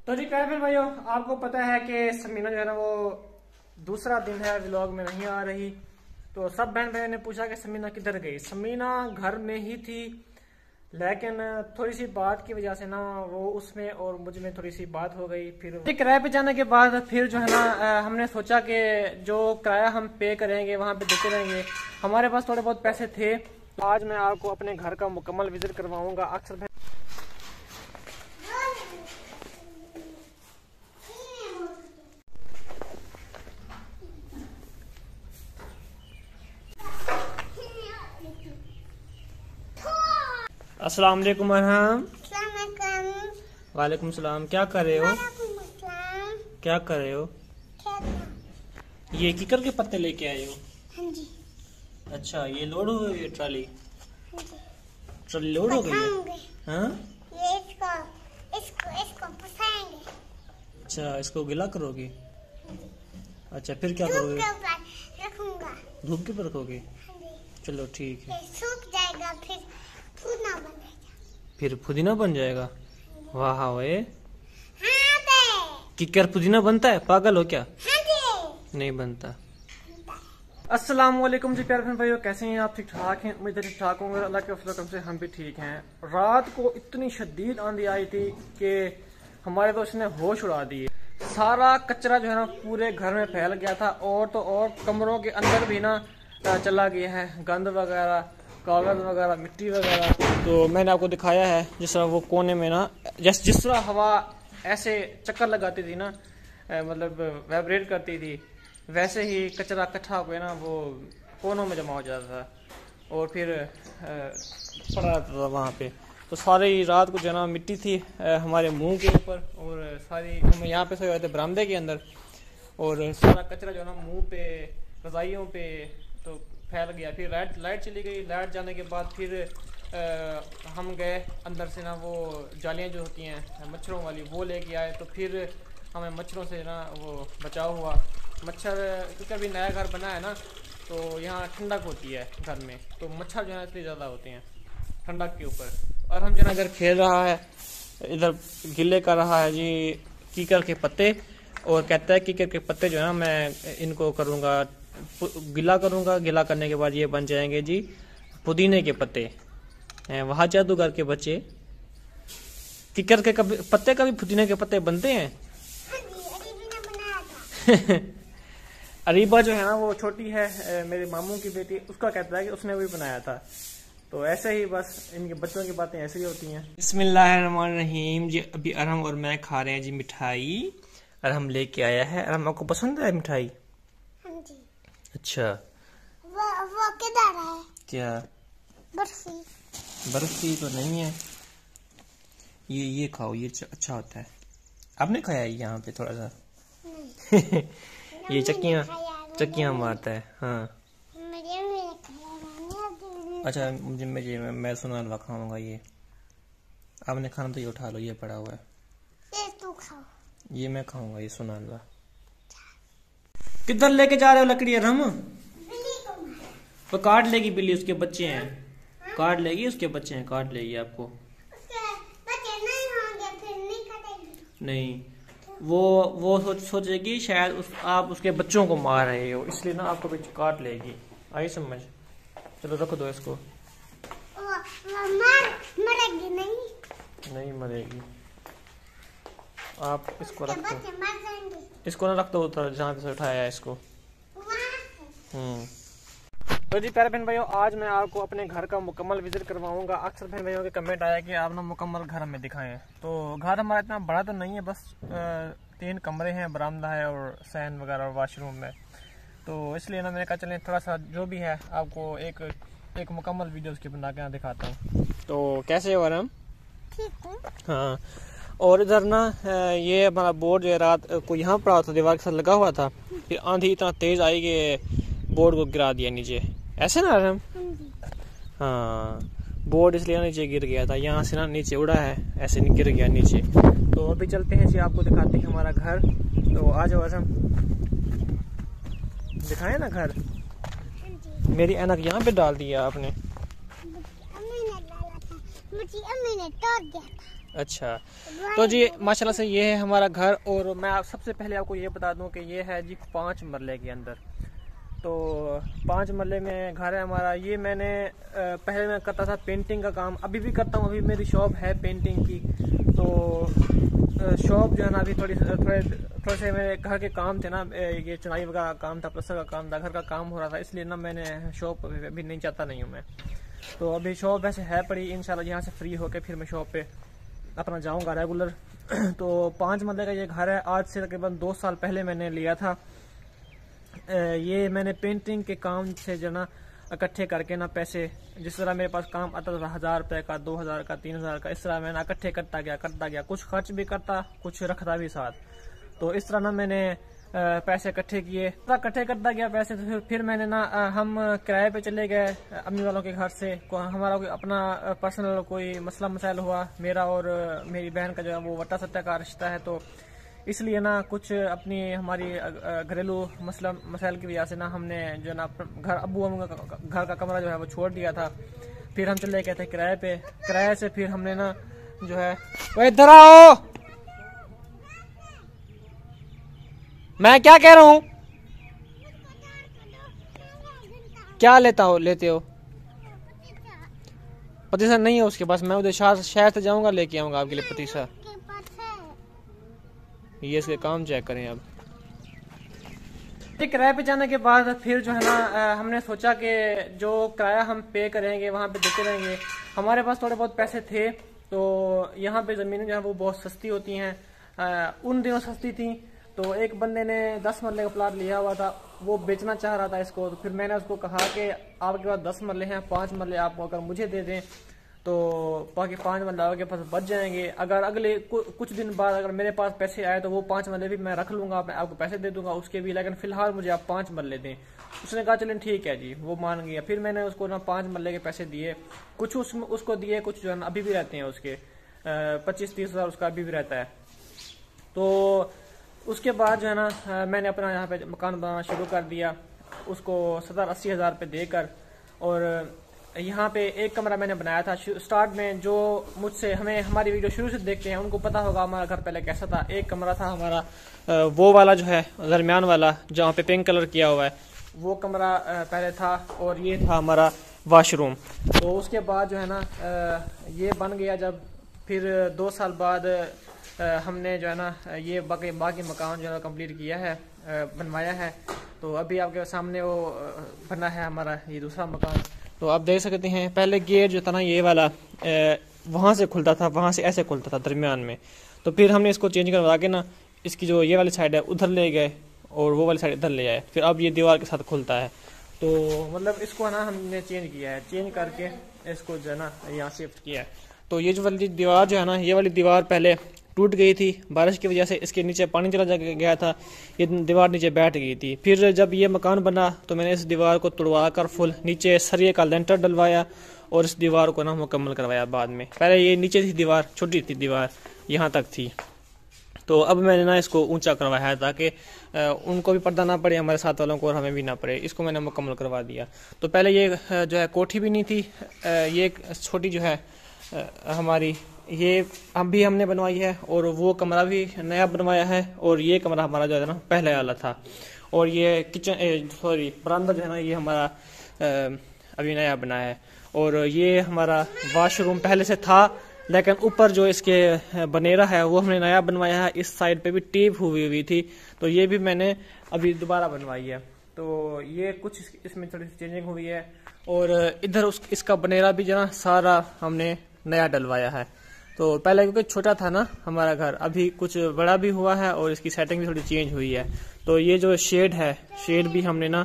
तो जी फिर भाइयों, आपको पता है कि समीना जो है ना वो दूसरा दिन है व्लॉग में नहीं आ रही। तो सब बहन भाइयों ने पूछा कि समीना किधर गई। समीना घर में ही थी, लेकिन थोड़ी सी बात की वजह से ना वो उसमें और मुझ में थोड़ी सी बात हो गई। फिर किराए पे जाने के बाद फिर जो है ना हमने सोचा कि जो किराया हम पे करेंगे वहाँ पे देते रहेंगे। हमारे पास थोड़े बहुत पैसे थे। तो आज मैं आपको अपने घर का मुकम्मल विजिट करवाऊंगा। अक्सर अस्सलाम वालेकुम अरहम। वालेकुम सलाम। क्या कर रहे हो? क्या कर रहे हो? ये कीकर के पत्ते लेके आए हो? हाँ जी। अच्छा, ये लोड हो गई ट्राली? ट्राली लोड हो गई है? हाँ? ये इसको पसाएंगे। अच्छा, इसको गिला करोगे? अच्छा, फिर क्या करोगे? रखूंगा। धूप के ऊपर रखोगे? हाँ जी। चलो ठीक है। सूख जाएगा, फिर पुदीना बनेगा। फिर पुदीना बन जाएगा? वाह वे, हाँ कीकर पुदीना बनता है? पागल हो क्या? जी। नहीं बनता। अस्सलाम वालेकुम जी प्यारे भाइयों, कैसे हैं आप? ठीक ठाक हैं? उम्मीद है ठीक ठाक होंगे। अल्लाह के फजल से हम भी ठीक हैं। रात को इतनी शदीद आंधी आई थी कि हमारे तो उसने होश उड़ा दिए। सारा कचरा जो है ना पूरे घर में फैल गया था, और तो और कमरों के अंदर भी ना चला गया है। गंद वगैरह, कागज वगैरह, मिट्टी वगैरह। तो मैंने आपको दिखाया है जिस तरह वो कोने में ना जिस तरह हवा ऐसे चक्कर लगाती थी ना, मतलब वाइब्रेट करती थी, वैसे ही कचरा इकट्ठा हो गया ना वो कोनों में जमा हो जाता था और फिर पड़ा रहता था वहाँ पे। तो सारी रात को जो है ना मिट्टी थी हमारे मुंह के ऊपर, और सारी हम यहाँ पे सोए हुए थे बरामदे के अंदर, और सारा कचरा जो है ना मुंह पे, रजाइयों पे तो फैल गया। फिर लाइट चली गई। लाइट जाने के बाद फिर हम गए अंदर से ना वो जालियाँ जो होती हैं मच्छरों वाली वो लेके आए। तो फिर हमें मच्छरों से ना वो बचाव हुआ। मच्छर, क्योंकि अभी नया घर बना है ना, तो यहाँ ठंडक होती है घर में, तो मच्छर जो है इसलिए ज़्यादा होते हैं ठंडक के ऊपर। और हम जो है इधर खेल रहा है, इधर गिले कर रहा है जी कीकर के पत्ते, और कहता है कीकर के पत्ते जो है ना मैं इनको करूँगा, गिला करूँगा। गिला करने के बाद ये बन जाएंगे जी पुदीने के पत्ते। वहाँ जादूगर के बच्चे, कीकर के पत्ते कभी पुदीने के पत्ते बनते हैं? अरीबा जो है ना वो छोटी है, मेरे मामू की बेटी, उसका कहता है कि उसने भी बनाया था। तो ऐसे ही बस इनके बच्चों की बातें ऐसे ही होती हैं। बिस्मिल्लाहिर्रहमानिर्रहीम जी। अभी अरहम और मैं खा रहे हैं जी मिठाई। अरहम लेके आया है। अरहम आपको पसंद है मिठाई? हाँ जी। अच्छा, वो किधर है? क्या? बर्फी। बर्फी तो नहीं है। ये खाओ, ये अच्छा होता है। आपने खाया है यहाँ पे थोड़ा सा? ये चक्कियाँ मारता है। हाँ अच्छा, मैं सुना हलवा खाऊंगा। ये आपने खाना तो ये उठा लो, ये पड़ा हुआ है। ये तू खाओ। ये मैं खाऊंगा, ये सुना हलवा। किधर लेके जा रहे हो लकड़ी? हम तो काट लेगी बिल्ली, उसके बच्चे हैं। काट लेगी, उसके बच्चे हैं, काट लेगी आपको। बच्चे नहीं होंगे फिर नहीं कटेगी। नहीं, वो सोचेगी शायद आप उसके बच्चों को मार रहे हो, इसलिए ना आपको काट लेगी। आई समझ? चलो रख दो इसको। मरेगी नहीं? नहीं मरेगी। आप इसको रख दो, मर जाएंगे। इसको ना रख दो उधर जहाँ से उठाया है इसको। तो जी प्यारे बहन भाइयों, आज मैं आपको अपने घर का मुकम्मल विजिट करवाऊंगा। अक्सर बहन भाइयों के कमेंट आया कि आप ना मुकम्मल घर हमें दिखाएं। तो घर हमारा इतना बड़ा तो नहीं है, बस 3 कमरे हैं, बरामदा है और सैन वगैरह और वाशरूम है। तो इसलिए ना मैंने कहा चलें थोड़ा सा जो भी है आपको एक मुकम्मल वीडियो उसकी बना के दिखाता हूँ। तो कैसे हो रहा? ठीक हूँ। हाँ, और इधर ना ये हमारा बोर्ड जो है रात को यहाँ पड़ा था, दीवार के साथ लगा हुआ था। फिर आंधी इतना तेज आई कि बोर्ड को गिरा दिया नीचे, ऐसे ना हम। हाँ, बोर्ड इसलिए नीचे गिर गया था, यहाँ से ना नीचे उड़ा है, ऐसे नहीं गिर गया नीचे। तो अभी चलते हैं जी, आपको दिखाते हैं हमारा घर। तो आ जाओ हम दिखाए ना घर। मेरी ऐनक यहाँ पे डाल दिया आपने। अम्मी ने डाला था, मुझे अम्मी ने तोड़ दिया था। अच्छा, तो जी माशाल्लाह से ये है हमारा घर। और मैं आप सबसे पहले आपको ये बता दूं कि ये है जी 5 मरले के अंदर। तो 5 मरले में घर है हमारा। ये मैंने पहले मैं करता था पेंटिंग का काम, अभी भी करता हूँ, अभी मेरी शॉप है पेंटिंग की। तो शॉप जो है ना अभी थोड़े से मेरे घर के काम थे ना, ये चुनाई का काम था, प्लस्तर का काम था, घर का काम हो रहा था, इसलिए ना मैंने शॉप अभी नहीं चाहता नहीं हूँ मैं। तो अभी शॉप वैसे है पड़ी, इंशाल्लाह यहाँ से फ्री होके फिर मैं शॉप पे अपना जाऊँगा रेगुलर। तो 5 मरले का ये घर है। आज से तकरीबन 2 साल पहले मैंने लिया था। ये मैंने पेंटिंग के काम से जो ना इकट्ठे करके ना पैसे, जिस तरह मेरे पास काम आता था 1000 रुपये का, 2000 का, 3000 का, इस तरह मैंने इकट्ठे करता गया, कुछ खर्च भी करता, कुछ रखता भी साथ। तो इस तरह ना मैंने पैसे इकट्ठे किए, इकट्ठे करता गया पैसे। तो फिर मैंने ना हम किराए पे चले गए अम्मी वालों के घर से। हमारा कोई अपना पर्सनल कोई मसला मसाइल हुआ, मेरा और मेरी बहन का जो है वो वट्टा सट्टा का रिश्ता है, तो इसलिए ना कुछ अपनी हमारी घरेलू मसाइल की वजह से ना हमने जो ना घर अब्बू अम्मू का घर का कमरा जो है वो छोड़ दिया था। फिर हम चले गए थे किराए पे। किराए से फिर हमने ना जो है, वो इधर आओ, मैं क्या कह रहा हूँ, क्या लेते हो? पतीसा नहीं है उसके पास, मैं उधर शहर से जाऊंगा लेके आऊंगा आपके लिए पतीसा। ये इसके काम चेक करें। अब किराए पे जाने के बाद फिर जो है ना हमने सोचा कि जो किराया हम पे करेंगे वहाँ पे देते रहेंगे। हमारे पास थोड़े बहुत पैसे थे, तो यहाँ पे ज़मीनें जो है वो बहुत सस्ती होती हैं, उन दिनों सस्ती थी। तो एक बंदे ने 10 मरले का प्लाट लिया हुआ था, वो बेचना चाह रहा था इसको। तो फिर मैंने उसको कहा कि आपके पास 10 मरले हैं, 5 मरले आप अगर मुझे दे दें तो बाकी 5 मरले आपके पास बच जाएंगे। अगर अगले कुछ दिन बाद अगर मेरे पास पैसे आए तो वो 5 मरले भी मैं रख लूंगा, मैं आपको पैसे दे दूंगा उसके भी, लेकिन फिलहाल मुझे आप 5 मरले दें। उसने कहा चलें ठीक है जी, वो मान गया। फिर मैंने उसको ना 5 मरले के पैसे दिए, कुछ उसको दिए, कुछ जो है ना अभी भी रहते हैं उसके, 25-30 हज़ार उसका अभी भी रहता है। तो उसके बाद जो है ना मैंने अपना यहाँ पे मकान बनाना शुरू कर दिया, उसको 70-80 हज़ार रुपये देकर। और यहाँ पे एक कमरा मैंने बनाया था स्टार्ट में। जो मुझसे हमारी वीडियो शुरू से देखते हैं उनको पता होगा हमारा घर पहले कैसा था। एक कमरा था हमारा वो वाला जो है दरमियान वाला, जहाँ पे पिंक कलर किया हुआ है, वो कमरा पहले था, और ये था हमारा वॉशरूम। तो उसके बाद जो है ना ये बन गया जब, फिर 2 साल बाद हमने जो है ना ये बाकी मकान जो है कंप्लीट किया है, बनवाया है। तो अभी आपके सामने वो बना है हमारा ये दूसरा मकान। तो आप देख सकते हैं पहले गेट जो था ना ये वाला वहाँ से खुलता था, वहाँ से ऐसे खुलता था दरमियान में। तो फिर हमने इसको चेंज करवा के ना इसकी जो ये वाली साइड है उधर ले गए, और वो वाली साइड इधर ले आए, फिर अब ये दीवार के साथ खुलता है। तो मतलब इसको ना हमने चेंज किया है, चेंज करके इसको जो है ना यहाँ शिफ्ट किया है। तो ये जो वाली दीवार जो है ना, ये वाली दीवार पहले टूट गई थी बारिश की वजह से, इसके नीचे पानी चला गया था, ये दीवार नीचे बैठ गई थी। फिर जब ये मकान बना तो मैंने इस दीवार को तुड़वा कर फुल नीचे सरिये का लेंटर डलवाया, और इस दीवार को ना मुकम्मल करवाया बाद में। पहले ये नीचे थी दीवार, छोटी थी दीवार, यहाँ तक थी। तो अब मैंने ना इसको ऊंचा करवाया है ताकि उनको भी पर्दा ना पड़े, हमारे साथ वालों को, और हमें भी ना पड़े। इसको मैंने मुकम्मल करवा दिया। तो पहले ये जो है कोठी भी नहीं थी, ये छोटी जो है हमारी, ये अभी हमने बनवाई है, और वो कमरा भी नया बनवाया है, और ये कमरा हमारा जो है ना पहले वाला था। और ये किचन बरामदा जो है ना ये हमारा अभी नया बना है। और ये हमारा वॉशरूम पहले से था, लेकिन ऊपर जो इसके बनेरा है वो हमने नया बनवाया है। इस साइड पे भी टेप हुई थी, तो ये भी मैंने अभी दोबारा बनवाई है। तो ये कुछ इसमें थोड़ी सी चेंजिंग हुई है। और इधर इसका बनेरा भी जो ना सारा हमने नया डलवाया है। तो पहले क्योंकि छोटा था ना हमारा घर, अभी कुछ बड़ा भी हुआ है, और इसकी सेटिंग भी थोड़ी चेंज हुई है। तो ये जो शेड है, शेड भी हमने ना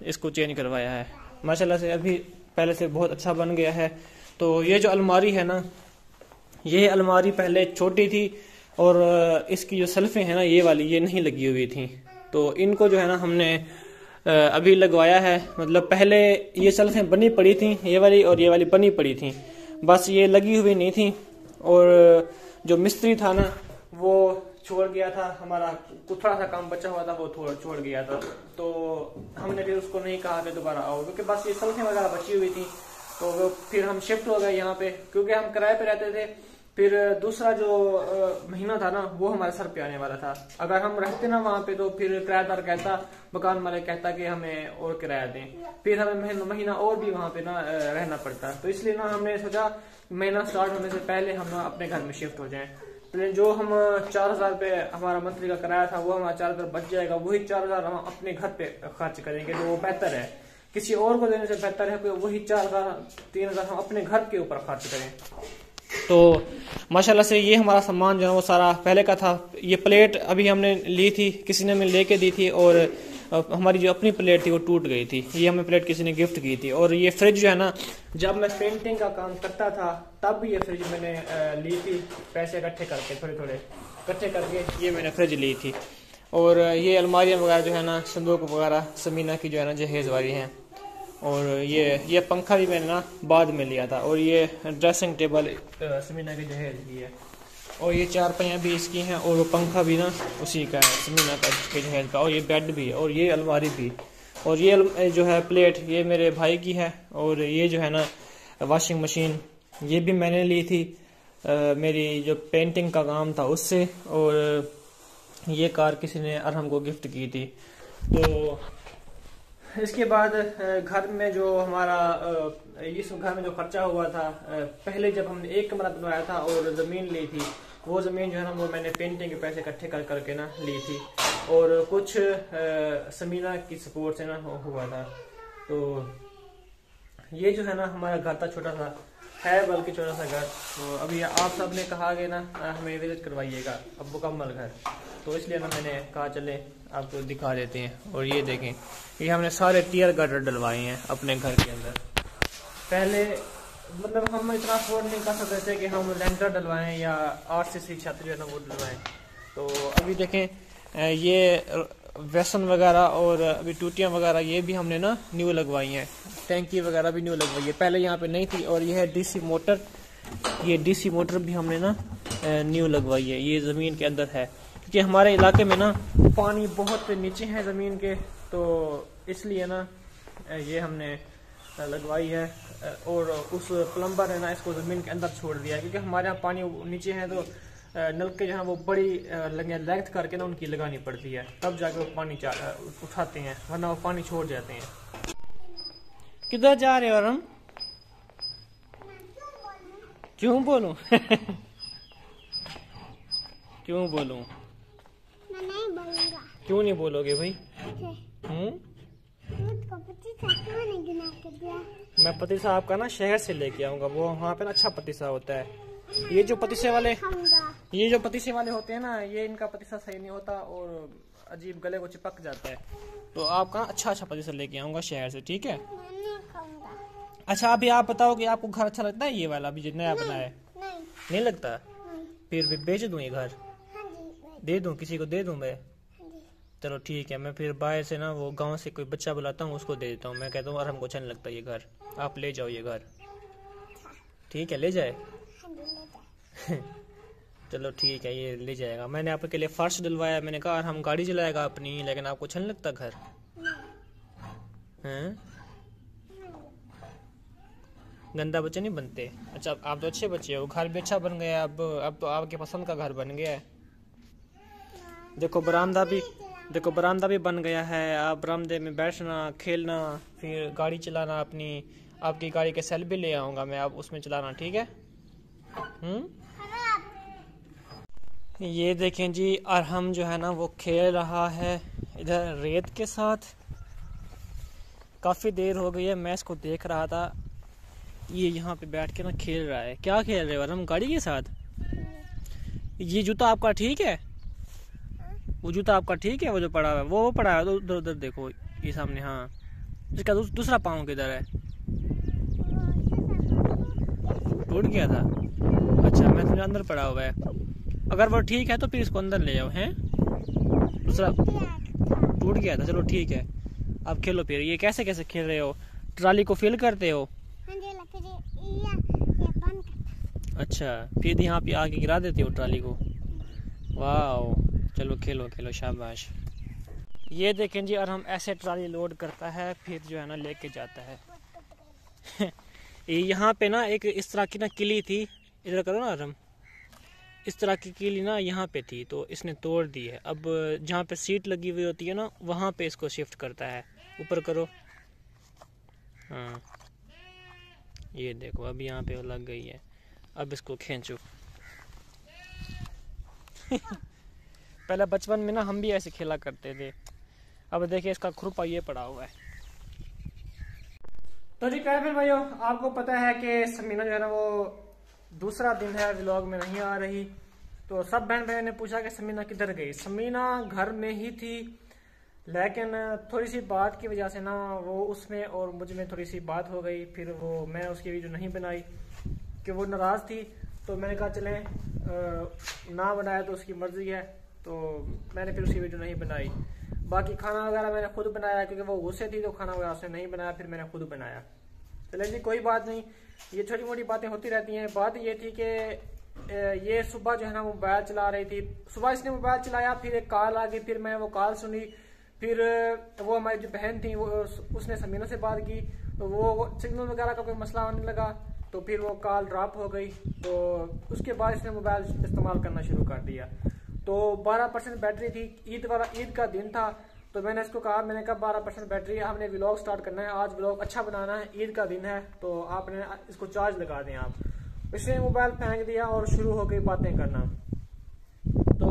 इसको चेंज करवाया है माशाल्लाह से, अभी पहले से बहुत अच्छा बन गया है। तो ये जो अलमारी है ना, ये अलमारी पहले छोटी थी, और इसकी जो सेल्फें हैं ना ये वाली, ये नहीं लगी हुई थी। तो इनको जो है ना हमने अभी लगवाया है। मतलब पहले ये सेल्फें बनी पड़ी थी, ये वाली और ये वाली बनी पड़ी थी, बस ये लगी हुई नहीं थी। और जो मिस्त्री था ना वो छोड़ गया था, हमारा कुछ थोड़ा सा काम बचा हुआ था वो छोड़ गया था। तो हमने फिर उसको नहीं कहा कि दोबारा आओ, क्योंकि बस ये सेल्फें वगैरह बची हुई थी। तो फिर हम शिफ्ट हो गए यहाँ पे, क्योंकि हम किराए पे रहते थे। फिर दूसरा जो महीना था ना वो हमारे सर पे आने वाला था। अगर हम रहते ना वहाँ पे तो फिर किराएदार कहता, मकान मालिक कहता कि हमें और किराया दें, फिर हमें महीना और भी वहाँ पे ना रहना पड़ता। तो इसलिए ना हमने सोचा महीना स्टार्ट होने से पहले हम ना अपने घर में शिफ्ट हो जाएं। तो जो हम 4000 रुपये हमारा मंथली का किराया था वो हमारा 4000 बच जाएगा, वही 4000 हम अपने घर पे खर्च करेंगे, तो वो बेहतर है। किसी और को देने से बेहतर है कि वही 4000 3000 हम अपने घर के ऊपर खर्च करें। तो माशाल्लाह से ये हमारा सामान जो है वो सारा पहले का था। ये प्लेट अभी हमने ली थी, किसी ने हमें लेके दी थी, और हमारी जो अपनी प्लेट थी वो टूट गई थी। ये हमें प्लेट किसी ने गिफ्ट की थी। और ये फ्रिज जो है ना, जब मैं पेंटिंग का काम करता था तब ये फ्रिज मैंने ली थी, पैसे इकट्ठे करके, थोड़े थोड़े इकट्ठे करके ये मैंने फ्रिज ली थी। और ये अलमारियाँ वगैरह जो है ना, संदूक वगैरह समीना की जो है ना जहेज़ वाली हैं। और ये पंखा भी मैंने ना बाद में लिया था। और ये ड्रेसिंग टेबल समीना की जहेज की है। और ये चारपाइयाँ भी इसकी हैं, और वो पंखा भी ना उसी का है, समीना का के जहेज का। और ये बेड भी है, और ये अलमारी भी। और ये जो है प्लेट ये मेरे भाई की है। और ये जो है ना वॉशिंग मशीन ये भी मैंने ली थी मेरी जो पेंटिंग का काम था उससे। और ये कार किसी ने अरहम को गिफ्ट की थी। तो इसके बाद घर में जो हमारा इस घर में जो खर्चा हुआ था, पहले जब हमने एक कमरा बनवाया था और ज़मीन ली थी, वो ज़मीन जो है ना वो मैंने पेंटिंग के पैसे इकट्ठे कर करके ना ली थी। और कुछ समीना की सपोर्ट से ना हुआ था। तो ये जो है ना हमारा घर था, छोटा सा है, बल्कि छोटा सा घर। तो अभी आप सब ने कहा कि ना हमें विजिट करवाइएगा अब मुकम्मल घर, तो इसलिए ना मैंने कहा चले आपको दिखा देते हैं। और ये देखें, ये हमने सारे टियर गार्डर डलवाए हैं अपने घर के अंदर। पहले मतलब हम इतना अफोर्ड नहीं कर सकते थे कि हम लेंटर डलवाएं या RCC छत जो है ना वो डलवाएं। तो अभी देखें ये वेसन वगैरह और अभी टूटियाँ वगैरह ये भी हमने ना न्यू लगवाई हैं। टैंकी वगैरह भी न्यू लगवाई है, पहले यहाँ पे नहीं थी। और ये है DC मोटर, ये DC मोटर भी हमने ना न्यू लगवाई है। ये ज़मीन के अंदर है, क्योंकि हमारे इलाके में ना पानी बहुत नीचे है ज़मीन के, तो इसलिए ना ये हमने लगवाई है। और उस प्लम्बर ने ना इसको ज़मीन के अंदर छोड़ दिया है, क्योंकि हमारे यहाँ पानी नीचे है तो नलके जो है वो बड़ी लेंथ करके ना उनकी लगानी पड़ती है, तब जाके वो पानी उठाते हैं, वरना वो पानी छोड़ जाते हैं। किधर जा रहे हो अरहम? क्यों बोलूं? क्यों बोलूं? मैं नहीं बोलूंगा। क्यों नहीं बोलोगे भाई? मैं पतीसा साहब का ना शहर से लेके आऊंगा, वो वहाँ पे ना अच्छा पतीसा होता है। ये जो पतीसे वाले होते हैं ना, ये इनका पतीसा सही नहीं होता और अजीब गले को चिपक जाता है। तो आपका अच्छा पतीसा लेके आऊंगा शहर से, ठीक है? अच्छा अभी आप बताओ कि आपको घर अच्छा लगता है ये वाला अभी जो नया बना है? नहीं लगता? फिर भी बेच दूं ये घर? दे दूं, किसी को दे दूं मैं? चलो ठीक है, मैं फिर बाहर से ना वो गांव से कोई बच्चा बुलाता हूँ, उसको दे देता हूँ। मैं कहता हूँ और हमको अच्छा नहीं लगता ये घर, आप ले जाओ ये घर, ठीक है? ले जाए? चलो ठीक है, ये ले जाएगा। मैंने आपके लिए फर्श डलवाया, मैंने कहा हम गाड़ी चलाएगा अपनी, लेकिन आपको अच्छा नहीं लगता घर? हैं? गंदा बच्चे नहीं बनते। अच्छा आप तो अच्छे बच्चे हो, घर भी अच्छा बन गया। अब तो आपके पसंद का घर बन गया है। देखो बरामदा भी बन गया है। आप बरामदे में बैठना, खेलना, फिर गाड़ी चलाना अपनी। आपकी गाड़ी के सेल भी ले आऊंगा मैं, आप उसमें चलाना, ठीक है? ये देखें जी, अरहम जो है ना वो खेल रहा है इधर रेत के साथ। काफ़ी देर हो गई है, मैं इसको देख रहा था, ये यहाँ पे बैठ के ना खेल रहा है। क्या खेल रहे हो अरहम? गाड़ी के साथ? ये जूता आपका ठीक है? वो जूता आपका ठीक है? वो जो पड़ा हुआ है वो पड़ा है उधर उधर देखो, ये सामने। हाँ, इसका दूसरा पाँव किधर है? टूट गया था? अच्छा, मैं समझा अंदर पड़ा हुआ है। अगर वो ठीक है तो फिर इसको अंदर ले जाओ। हैं? दूसरा टूट गया था? चलो ठीक है, अब खेलो फिर। ये कैसे कैसे खेल रहे हो? ट्राली को फिल करते हो? अच्छा, फिर यहाँ पे आके गिरा देते हो ट्राली को? वाह, चलो खेलो खेलो, शाबाश। ये देखें जी, और हम ऐसे ट्राली लोड करता है, फिर जो है ना लेके जाता है। यहाँ पे ना एक इस तरह की ना किली थी, इधर करो ना अरहम, इस तरह की कीली ना यहाँ पे थी तो इसने तोड़ दी है। अब जहाँ पे सीट लगी हुई होती है ना वहाँ पे इसको शिफ्ट करता है। ऊपर करो, हाँ ये देखो अब यहाँ पे लग गई है। अब इसको खींचो। पहले बचपन में ना हम भी ऐसे खेला करते थे। अब देखिए इसका खुरपा ये पड़ा हुआ है। तो जी प्यारे भाइयों, आपको पता है कि समीना जो है ना वो दूसरा दिन है व्लॉग में नहीं आ रही। तो सब बहन भाइयों ने पूछा कि समीना किधर गई। समीना घर में ही थी, लेकिन थोड़ी सी बात की वजह से ना वो उसमें और मुझ में थोड़ी सी बात हो गई। फिर वो मैं उसकी वीडियो नहीं बनाई कि वो नाराज़ थी। तो मैंने कहा चलें ना बनाया तो उसकी मर्जी है, तो मैंने फिर उसकी वीडियो नहीं बनाई। बाकी खाना वगैरह मैंने खुद बनाया क्योंकि वो गुस्से थी तो खाना वगैरह उसने नहीं बनाया, फिर मैंने खुद बनाया। चलें जी कोई बात नहीं, ये छोटी मोटी बातें होती रहती हैं। बात ये थी कि ये सुबह जो है ना मोबाइल चला रही थी। सुबह इसने मोबाइल चलाया, फिर एक कॉल आ गई, फिर मैं वो कॉल सुनी। फिर वो हमारी जो बहन थी वो उसने समीना से बात की, तो वो सिग्नल वगैरह का कोई मसला होने लगा, तो फिर वो कॉल ड्रॉप हो गई। तो उसके बाद इसने मोबाइल इस्तेमाल करना शुरू कर दिया। तो 12% बैटरी थी, ईद का दिन था। तो मैंने इसको कहा, मैंने कहा 12% बैटरी है, हमने व्लॉग स्टार्ट करना है, आज व्लॉग अच्छा बनाना है, ईद का दिन है, तो आपने इसको चार्ज लगा दें आप। इसने मोबाइल फेंक दिया और शुरू हो गई बातें करना। तो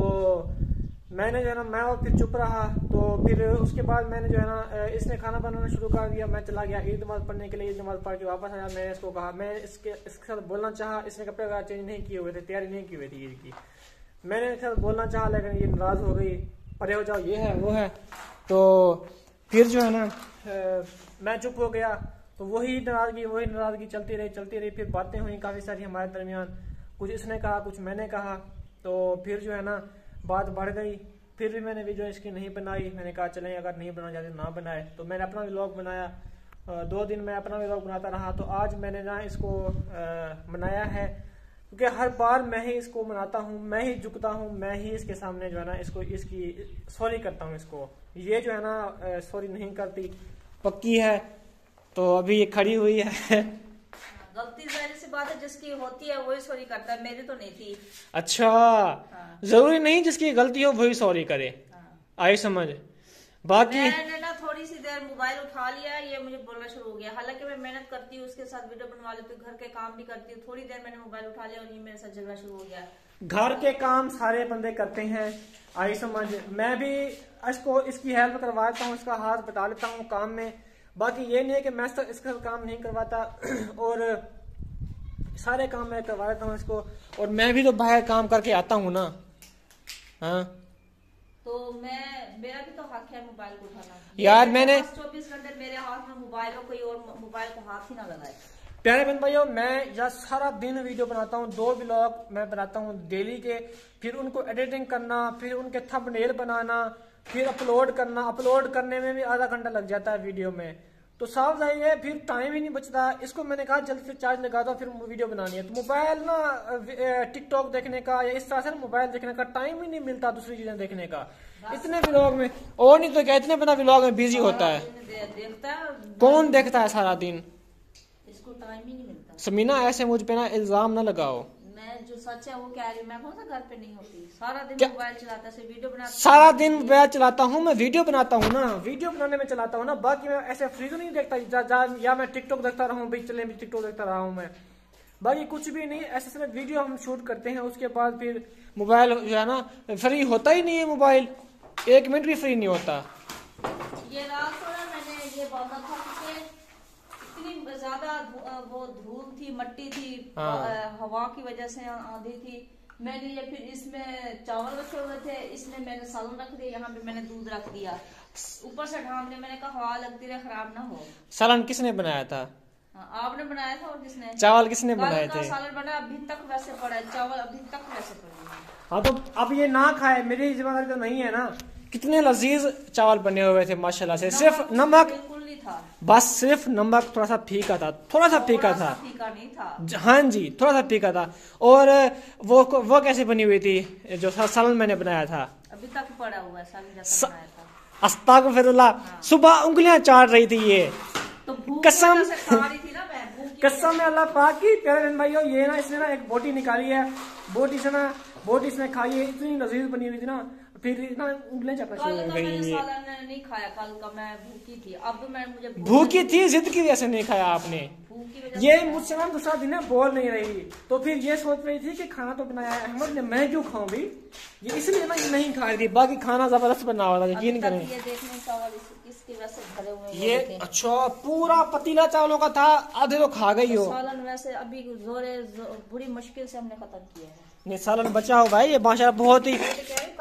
मैंने जो है ना मैं और फिर चुप रहा। तो फिर उसके बाद मैंने जो है ना इसने खाना बनाना शुरू कर दिया। मैं चला गया ईद नमाज पढ़ने के लिए। ईद नमाज पढ़ के वापस आया। मैंने इसको कहा, मैं इसके साथ बोलना चाहा, इसने कपड़े वगैरह चेंज नहीं किए हुए थे, तैयारी नहीं की हुई थी ईद की। मैंने इसके साथ बोलना चाहा लेकिन ये नाराज हो गई, परे हो जाओ, ये है वो है। तो फिर जो है ना मैं चुप हो गया। तो वही नाराजगी चलती रही। फिर बातें हुई काफ़ी सारी हमारे दरमियान, कुछ इसने कहा कुछ मैंने कहा। तो फिर जो है ना बात बढ़ गई। फिर भी मैंने वीडियो इसकी नहीं बनाई। मैंने कहा चलें अगर नहीं बनाना चाहते ना बनाए। तो मैंने अपना व्लॉग बनाया। 2 दिन मैं अपना व्लॉग बनाता रहा। तो आज मैंने ना इसको बनाया है क्योंकि हर बार मैं ही इसको मनाता हूँ, मैं ही झुकता हूँ, मैं ही इसके सामने जो है ना इसकी सॉरी करता हूँ इसको। ये जो है ना सॉरी नहीं करती, पक्की है। तो अभी ये खड़ी हुई है। गलती जाहिर सी बात है, जिसकी होती है वही सॉरी करता है, मेरी तो नहीं थी। अच्छा जरूरी नहीं जिसकी गलती हो वही सॉरी करे। आई समझ। बाकी मैंने ना थोड़ी सी देर मोबाइल उठा लिया, ये मुझे बोलना शुरू हो गया। हालांकि मैं मेहनत करती हूँ, उसके साथ वीडियो बनवा लेती हूँ, घर के काम भी करती हूँ। थोड़ी देर मैंने मोबाइल उठा लिया और ये मेरे साथ झगड़ा शुरू हो गया। घर के काम सारे बंदे करते हैं, आई समझ। मैं भी इसको इसकी हेल्प करवाता हूँ, इसका हाथ बटा लेता हूँ काम में। बाकी ये नहीं है कि मैं इसका काम नहीं करवाता, और सारे काम मैं करवा देता हूँ इसको। और मैं भी तो बाहर काम करके आता हूँ ना। हाँ तो मेरा भी तो हक है मोबाइल को उठाना। यार मैंने 24 घंटे मेरे हाथ में मोबाइल हो, कोई और मोबाइल को हाथ ही ना लगाए। प्यारे बहन भाइयों, मैं यार सारा दिन वीडियो बनाता हूँ, 2 व्लॉग मैं बनाता हूँ डेली के। फिर उनको एडिटिंग करना, फिर उनके थंबनेल बनाना, फिर अपलोड करना। अपलोड करने में भी आधा घंटा लग जाता है वीडियो में। तो साफ जाहिर है फिर टाइम ही नहीं बचता। इसको मैंने कहा जल्दी से चार्ज लगा दो, फिर वीडियो बनानी है। तो मोबाइल ना टिकटॉक देखने का या इस तरह से मोबाइल देखने का टाइम ही नहीं मिलता, दूसरी चीजें देखने का। इतने व्लॉग में, और नहीं तो क्या, इतने बड़ा व्लॉग में बिजी होता है। देखता है कौन देखता है सारा दिन, इसको टाइम ही नहीं मिलता। समीना ऐसे मुझ पे ना इल्जाम ना लगाओ। मैं जो सच है वो कह रही हूँ। मैं कौन सा घर पे नहीं होती, सारा दिन मोबाइल चलाता से वीडियो बनाता। सारा दिन मोबाइल चलाता हूँ मैं, वीडियो बनाता हूँ ना, वीडियो बनाने में चलाता हूँ ना। बाकी मैं ऐसे फ्री तो नहीं देखता या मैं टिकटॉक देखता रहा हूँ, भाई चले भी टिकटॉक देखता रहा हूँ मैं। बाकी कुछ भी नहीं, ऐसे सिर्फ वीडियो हम शूट करते हैं। उसके बाद फिर मोबाइल जो है ना फ्री होता ही नहीं है, मोबाइल 1 मिनट भी फ्री नहीं होता। ये रात को ना मैंने ये बोला था कि इतनी ज्यादा वो धूल थी, मट्टी थी, हवा की वजह से आंधी थी। मैंने ये फिर इसमें चावल रखे हुए थे, इसमें मैंने सालन रख दिया, यहाँ पे मैंने दूध रख दिया, ऊपर से ढांक दिया। मैंने कहा हवा लगती रहे, खराब ना हो। सालन किसने बनाया था? आपने बनाया था। और किसने? चावल किसने बनाए थे? सालन बना अभी तक वैसे पड़ा है, चावल अभी तक वैसे पड़े हैं। हाँ तो अब ये ना खाए, मेरी जिम्मेदारी तो नहीं है ना। कितने लजीज चावल बने हुए थे माशाल्लाह से। सिर्फ नमक बिल्कुल नहीं था, बस सिर्फ नमक थोड़ा सा फीका था, थोड़ा सा फीका था। फीका नहीं था। हाँ जी थोड़ा सा फीका था। और वो कैसे बनी हुई थी जो सालन मैंने बनाया था? अभी तक पड़ा हुआ है, सालन जैसा बनाया था। अस्तगफिरुल्लाह। सुबह उंगलियां चाट रही थी ये, तो कसम से खा रही थी ना मैं, कसम है अल्लाह पाक की। प्यारे बहन भाइयों, ये ना इसने ना एक बोटी निकाली है, बोटी से ना बोटी इसने खाई है, इतनी लजीज बनी हुई थी ना, फिर ना उंगलें चपना शुरू कल हो का गई। मैंने सालन नहीं खाया, कल का मैं भूखी थी। अब तो मैं मुझे भूखी थी, जिद की वजह से नहीं खाया आपने। भूख की वजह ये से मुझसे ना दूसरा दिन बोल नहीं रही, तो फिर ये सोच रही थी कि खाना तो बनाया है अहमद ने, मैं क्यों खाऊं भी, ये इसलिए ना ये नहीं खा रही थी। बाकी खाना जबरदस्त बना हुआ था, यकीन करें। ये देखने चावल किसकी वजह से भरे हुए हैं ये देखें। अच्छा पूरा पतीला चावलों का था, आधे तो खा गई हो। सालन वैसे अभी बुरी मुश्किल से हमने खत्म किया है। नहीं सालन बचा हो भाई, ये माशाल्लाह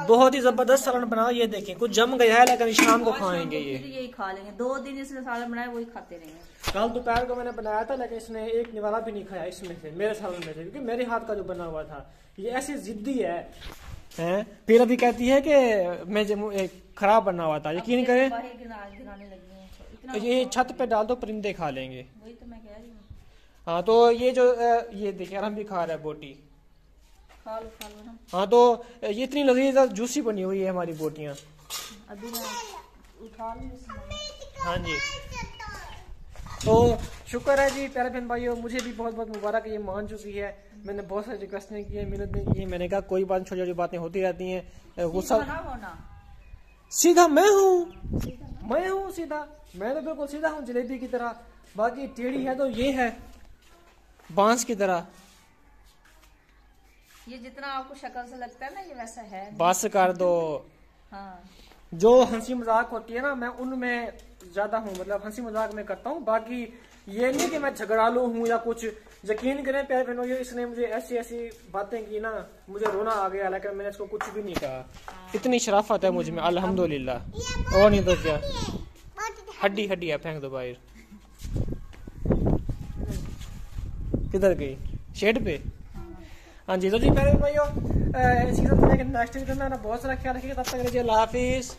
बहुत ही जबरदस्त सालन बना। ये देखें कुछ जम गया है, लेकिन शाम को खाएंगे ये। फिर यही खा लेंगे, 2 दिन इसने सालन बनाया वही खाते रहेंगे। कल दोपहर को मैंने बनाया था, लेकिन इसने एक निवाला भी नहीं खाया इसमें से, मेरे सालन में से, क्योंकि मेरे हाथ का जो बना हुआ था। ये ऐसी जिद्दी है, हैं? फिर अभी कहती है कि मैं खराब बना हुआ था, यकीन करें। गिराने लगी है, इतना ये छत पे डाल दो, परिंदे खा लेंगे। वही तो मैं कह रही हूँ। हाँ तो ये जो ये देखिए हम भी खा रहे हैं बोटी। खा लो ना। हाँ तो ये इतनी लजीज और जूसी बनी हुई है हमारी बोटियाँ। अभी मैं उठा लूँ इसमें। हाँ जी, तो शुक्र है जी प्यारे बहन भाइयों, मुझे भी बहुत बहुत मुबारक, ये मान चुकी है। मैंने बहुत सारी रिक्वेस्टें की है, मिन्नतें की है, मैंने कहा कोई बात, छोटी छोटी बातें होती रहती हैं। गुस्सा सीधा मैं हूँ सीधा, मैं तो बिल्कुल सीधा हूँ जलेबी की तरह। बाकी टेढ़ी है तो ये है बांस की तरह। ये जितना आपको शक्ल से लगता है ना, ये वैसा है। बस कर दो। हाँ। जो हंसी मजाक होती है ना, मैं उनमें ज्यादा हूँ, मतलब हंसी मजाक में करता हूँ। बाकी ये नहीं कि मैं झगड़ालू हूँ या कुछ। यकीन करें प्यारे बहनों, इसने मुझे ऐसी ऐसी बातें की ना, मुझे रोना आ गया, लेकिन मैंने इसको कुछ भी नहीं कहा। इतनी शराफत है मुझ में, अल्हम्दुलिल्लाह। और नहीं तो क्या, हड्डी हड्डी है, फेंक दो बाहर। किधर गई? शेड पे। हाँ जी, तो जी प्यारे भाइयों, सीजन नेक्स्ट वीडियो में बहुत सारा ख्याल रखिएगा। तब तक अल्लाह हाफिज।